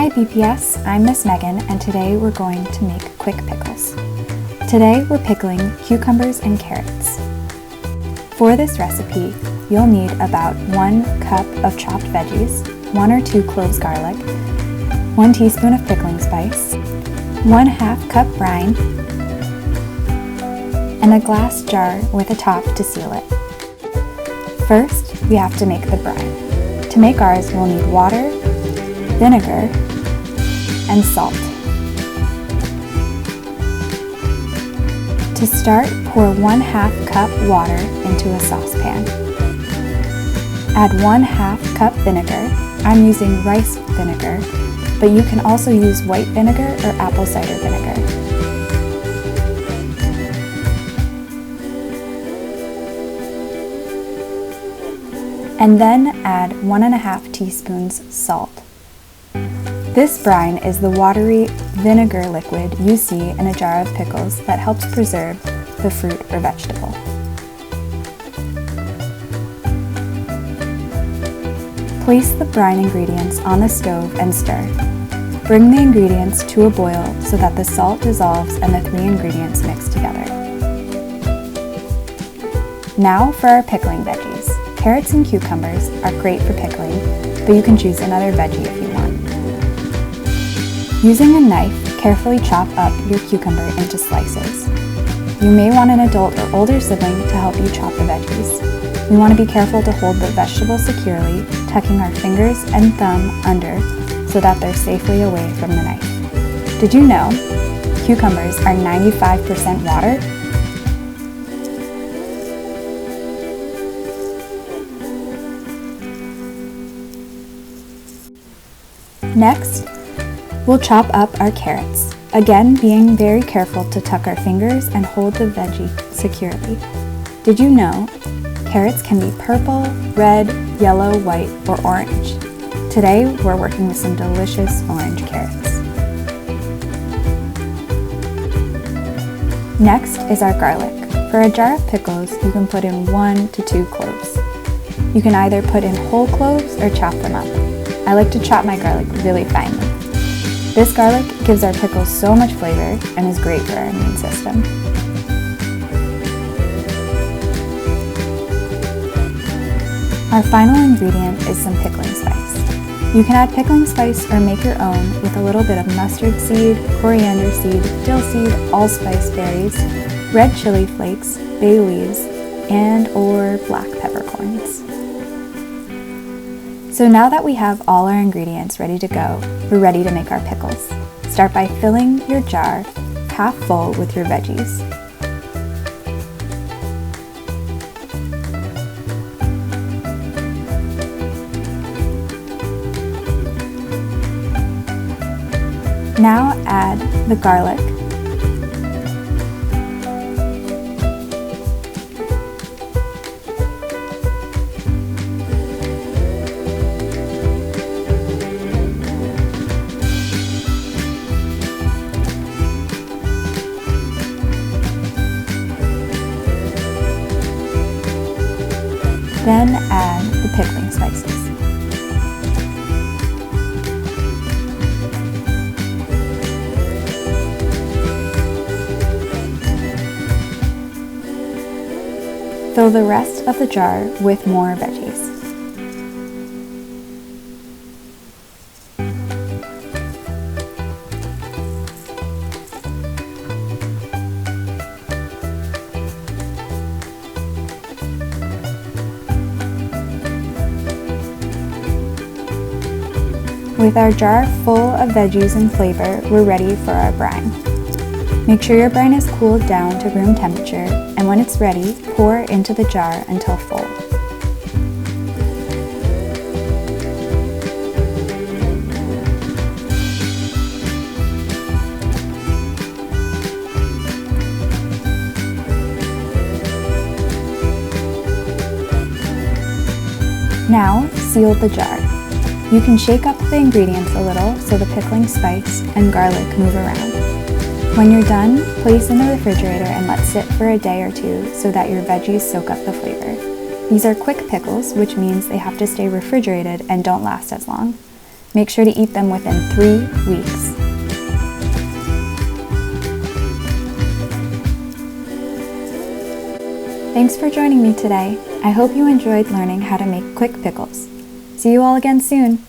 Hi BPS, I'm Miss Megan and today we're going to make quick pickles. Today we're pickling cucumbers and carrots. For this recipe, you'll need about 1 cup of chopped veggies, 1 or 2 cloves garlic, 1 teaspoon of pickling spice, 1/2 cup brine, and a glass jar with a top to seal it. First, we have to make the brine. To make ours, we'll need water, vinegar, and salt. To start, pour 1/2 cup water into a saucepan. Add 1/2 cup vinegar. I'm using rice vinegar, but you can also use white vinegar or apple cider vinegar. And then add 1.5 teaspoons salt. This brine is the watery vinegar liquid you see in a jar of pickles that helps preserve the fruit or vegetable. Place the brine ingredients on the stove and stir. Bring the ingredients to a boil so that the salt dissolves and the 3 ingredients mix together. Now for our pickling veggies. Carrots and cucumbers are great for pickling, but you can choose another veggie if you want. Using a knife, carefully chop up your cucumber into slices. You may want an adult or older sibling to help you chop the veggies. We want to be careful to hold the vegetables securely, tucking our fingers and thumb under so that they're safely away from the knife. Did you know cucumbers are 95% water? Next, we'll chop up our carrots, again being very careful to tuck our fingers and hold the veggie securely. Did you know carrots can be purple, red, yellow, white, or orange? Today, we're working with some delicious orange carrots. Next is our garlic. For a jar of pickles, you can put in 1 to 2 cloves. You can either put in whole cloves or chop them up. I like to chop my garlic really finely. This garlic gives our pickles so much flavor and is great for our immune system. Our final ingredient is some pickling spice. You can add pickling spice or make your own with a little bit of mustard seed, coriander seed, dill seed, allspice berries, red chili flakes, bay leaves, and or black peppercorns. So now that we have all our ingredients ready to go, we're ready to make our pickles. Start by filling your jar half full with your veggies. Now add the garlic, then add the pickling spices. Fill the rest of the jar with more veggies. With our jar full of veggies and flavor, we're ready for our brine. Make sure your brine is cooled down to room temperature, and when it's ready, pour into the jar until full. Now, seal the jar. You can shake up the ingredients a little so the pickling spice and garlic move around. When you're done, place in the refrigerator and let sit for a day or 2 so that your veggies soak up the flavor. These are quick pickles, which means they have to stay refrigerated and don't last as long. Make sure to eat them within 3 weeks. Thanks for joining me today. I hope you enjoyed learning how to make quick pickles. See you all again soon.